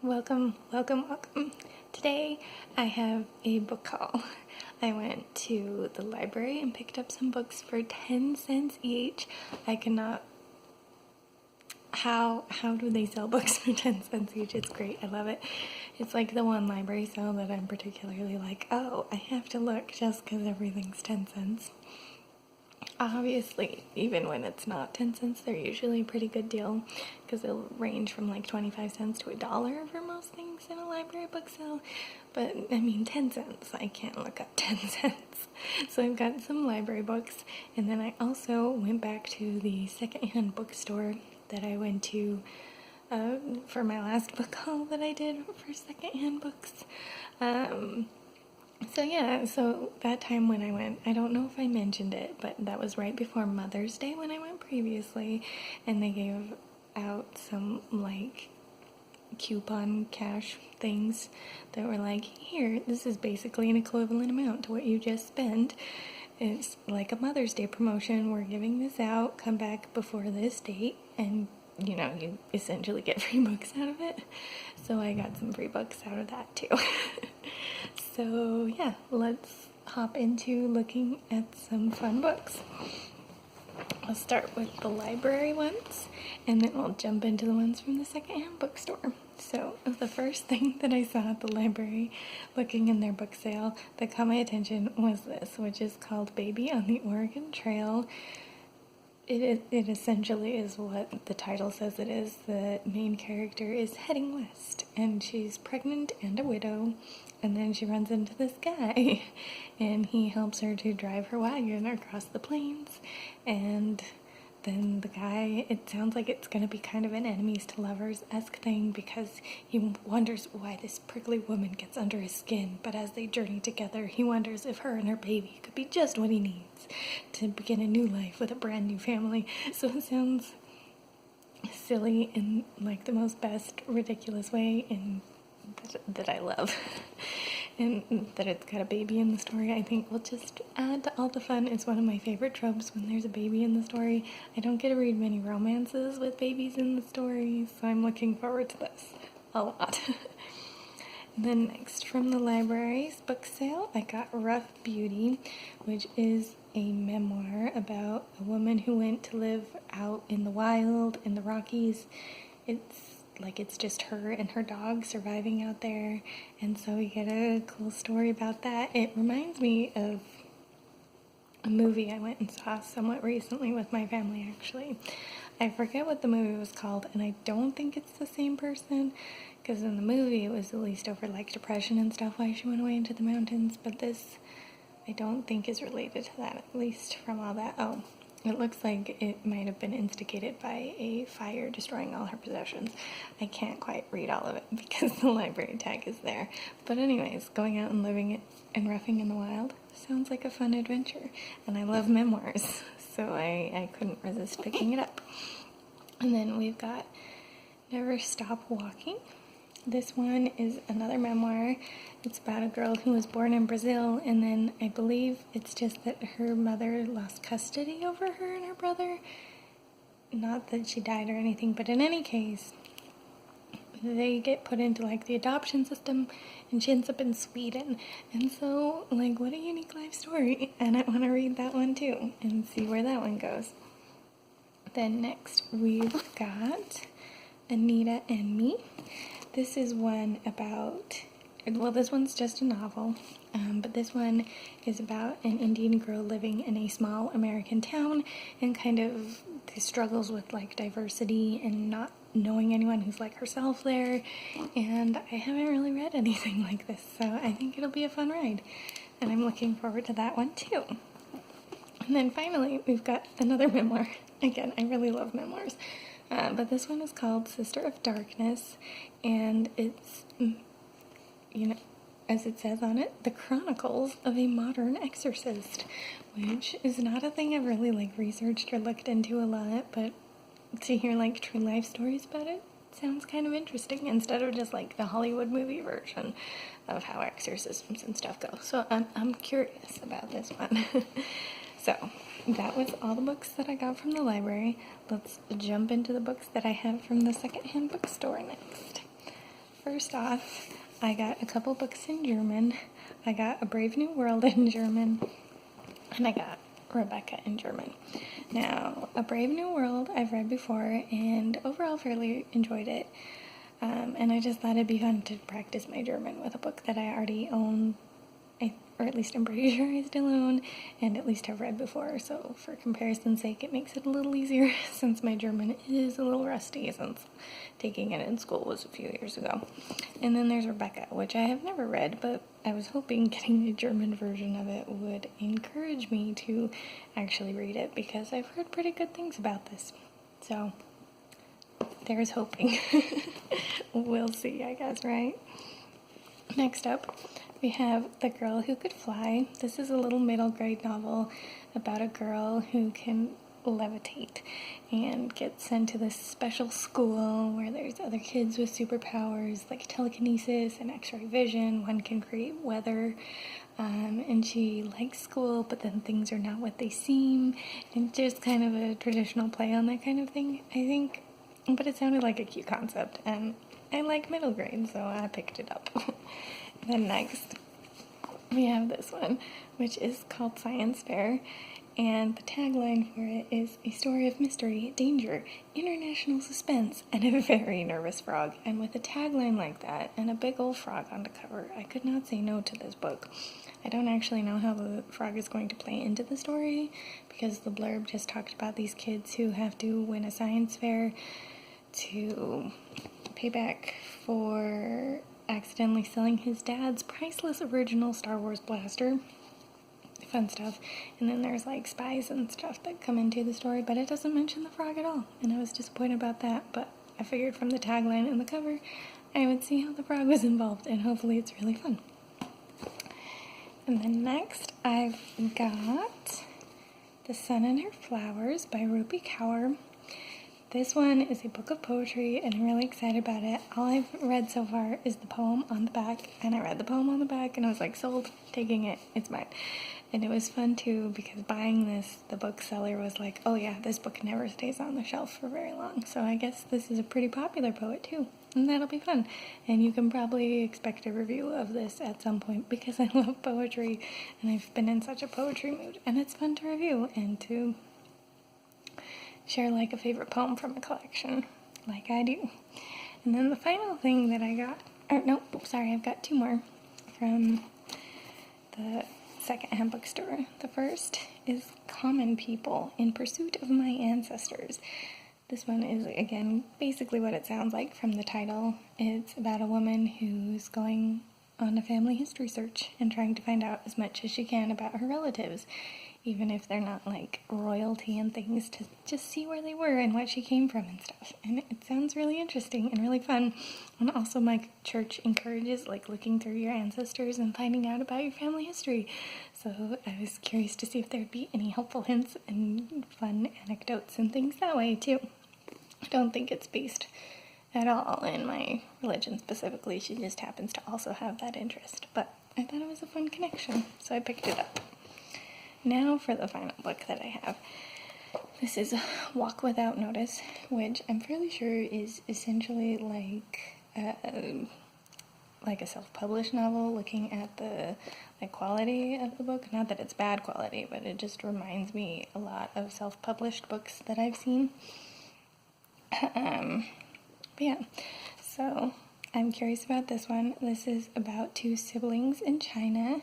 Welcome, welcome, welcome. Today I have a book haul. I went to the library and picked up some books for 10 cents each. I cannot. How do they sell books for 10 cents each? It's great. I love it. It's like the one library sale that I'm particularly like, oh, I have to look just because everything's 10 cents. Obviously, even when it's not 10 cents, they're usually a pretty good deal because they'll range from like 25 cents to $1 for most things in a library book sale. But I mean, 10 cents, I can't look up 10 cents. So I've got some library books, and then I also went back to the secondhand bookstore that I went to for my last book haul that I did for secondhand books. So that time when I went, I don't know if I mentioned it, but that was right before Mother's Day when I went previously, and they gave out some like coupon cash things that were like, here, this is basically an equivalent amount to what you just spent. It's like a Mother's Day promotion. We're giving this out. Come back before this date, and you essentially get free books out of it. So I got some free books out of that too. So yeah, let's hop into looking at some fun books. I'll start with the library ones, and then I'll jump into the ones from the secondhand bookstore. So the first thing that I saw at the library looking in their book sale that caught my attention was this, which is called Baby on the Oregon Trail. It essentially is what the title says it is. The main character is heading west, and she's pregnant and a widow, and then she runs into this guy, and he helps her to drive her wagon across the plains, and then the guy, it sounds like it's going to be kind of an enemies to lovers-esque thing because he wonders why this prickly woman gets under his skin, but as they journey together, he wonders if her and her baby could be just what he needs to begin a new life with a brand new family. So it sounds silly in like the most best ridiculous way in that I love. And that it's got a baby in the story, I think will just add to all the fun. It's one of my favorite tropes when there's a baby in the story. I don't get to read many romances with babies in the story, so I'm looking forward to this a lot. Then next from the library's book sale, I got Rough Beauty, which is a memoir about a woman who went to live out in the wild in the Rockies. It's just her and her dog surviving out there, and so we get a cool story about that. It reminds me of a movie I went and saw somewhat recently with my family, actually. I forget what the movie was called, and I don't think it's the same person, because in the movie it was at least over like depression and stuff why she went away into the mountains, but this I don't think is related to that, at least from all that. Oh, it looks like it might have been instigated by a fire destroying all her possessions. I can't quite read all of it because the library tag is there. But anyways, going out and living it and roughing in the wild sounds like a fun adventure. And I love memoirs, so I couldn't resist picking it up. And then we've got Never Stop Walking. This one is another memoir. It's about a girl who was born in Brazil, and then I believe it's just that her mother lost custody over her and her brother. Not that she died or anything, but in any case, they get put into like the adoption system, and she ends up in Sweden. And so, like, what a unique life story. And I want to read that one too and see where that one goes. Then next we've got Anita and Me. This is one about, well, this one's just a novel, but this one is about an Indian girl living in a small American town and kind of the struggles with like diversity and not knowing anyone who's like herself there. And I haven't really read anything like this, so I think it'll be a fun ride. And I'm looking forward to that one too. And then finally, we've got another memoir. Again, I really love memoirs. But this one is called Sister of Darkness, and it's, as it says on it, the chronicles of a modern exorcist, which is not a thing I've really like researched or looked into a lot, but to hear like true life stories about it sounds kind of interesting instead of just like the Hollywood movie version of how exorcisms and stuff go. So I'm curious about this one. So that was all the books that I got from the library. Let's jump into the books that I have from the secondhand bookstore next. first off, I got a couple books in German. I got A Brave New World in German, and I got Rebecca in German. Now, A Brave New World I've read before, and overall fairly enjoyed it. And I just thought it'd be fun to practice my German with a book that I already own, or at least I'm pretty sure I still own, and at least have read before. So for comparison's sake, it makes it a little easier since my German is a little rusty since taking it in school was a few years ago. And then there's Rebecca, which I have never read, but I was hoping getting the German version of it would encourage me to actually read it because I've heard pretty good things about this. So there's hoping. We'll see, I guess, right? Next up, we have The Girl Who Could Fly. This is a little middle grade novel about a girl who can levitate and get sent to this special school where there's other kids with superpowers like telekinesis and x-ray vision. One can create weather, and she likes school, but then things are not what they seem, and just kind of a traditional play on that kind of thing, I think. But it sounded like a cute concept, and I like middle grade, so I picked it up. Then next, we have this one, which is called Science Fair, and the tagline for it is a story of mystery, danger, international suspense, and a very nervous frog. And with a tagline like that and a big old frog on the cover, I could not say no to this book. I don't actually know how the frog is going to play into the story because the blurb just talked about these kids who have to win a science fair to pay back for accidentally selling his dad's priceless original Star Wars blaster. Fun stuff. And then there's like spies and stuff that come into the story, but it doesn't mention the frog at all. And I was disappointed about that, but I figured from the tagline and the cover, I would see how the frog was involved, and hopefully it's really fun. And then next, I've got The Sun and Her Flowers by Rupi Kaur. This one is a book of poetry, and I'm really excited about it. All I've read so far is the poem on the back, and I read the poem on the back, and I was like, sold, taking it, it's mine. And it was fun, too, because buying this, the bookseller was like, oh yeah, this book never stays on the shelf for very long. So I guess this is a pretty popular poet, too, and that'll be fun. And you can probably expect a review of this at some point, because I love poetry, and I've been in such a poetry mood, and it's fun to review and to share like a favorite poem from a collection, like I do. And then the final thing that I got, I've got two more from the Secondhand bookstore. The first is Common People in Pursuit of My Ancestors. This one is, again, basically what it sounds like from the title. It's about a woman who's going on a family history search and trying to find out as much as she can about her relatives, even if they're not like royalty and things, to just see where they were and what she came from and stuff. And it sounds really interesting and really fun. And also my church encourages like looking through your ancestors and finding out about your family history. So I was curious to see if there'd be any helpful hints and fun anecdotes and things that way too. I don't think it's based at all in my religion specifically. She just happens to also have that interest. But I thought it was a fun connection, so I picked it up. Now for the final book that I have. This is Walk Without Notice, which I'm fairly sure is essentially like a self-published novel, looking at the quality of the book. Not that it's bad quality, but it just reminds me a lot of self-published books that I've seen. But yeah, so I'm curious about this one. This is about two siblings in China,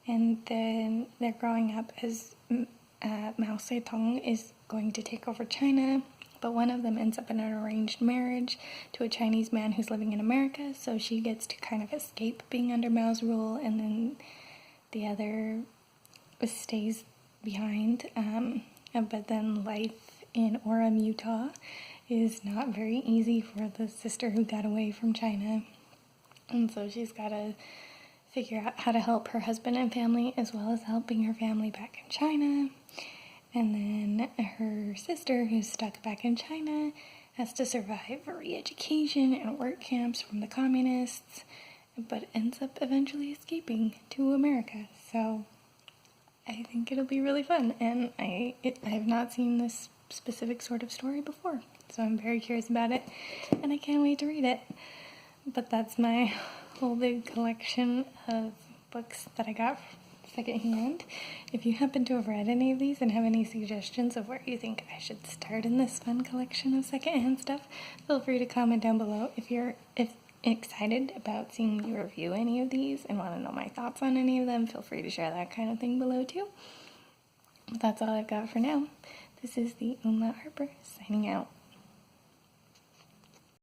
and then they're growing up as Mao Zedong is going to take over China, but one of them ends up in an arranged marriage to a Chinese man who's living in America, so she gets to kind of escape being under Mao's rule, and then the other stays behind. But then life in Orem, Utah is not very easy for the sister who got away from China, and so she's got to figure out how to help her husband and family as well as helping her family back in China. And then her sister, who's stuck back in China, has to survive re-education and work camps from the communists, but ends up eventually escaping to America. So I think it'll be really fun, and I have not seen this specific sort of story before, so I'm very curious about it, and I can't wait to read it. But that's my whole big collection of books that I got secondhand. If you happen to have read any of these and have any suggestions of where you think I should start in this fun collection of secondhand stuff, feel free to comment down below. If you're excited about seeing me review any of these and want to know my thoughts on any of them, feel free to share that kind of thing below too. But that's all I've got for now. This is the Uma Harper signing out.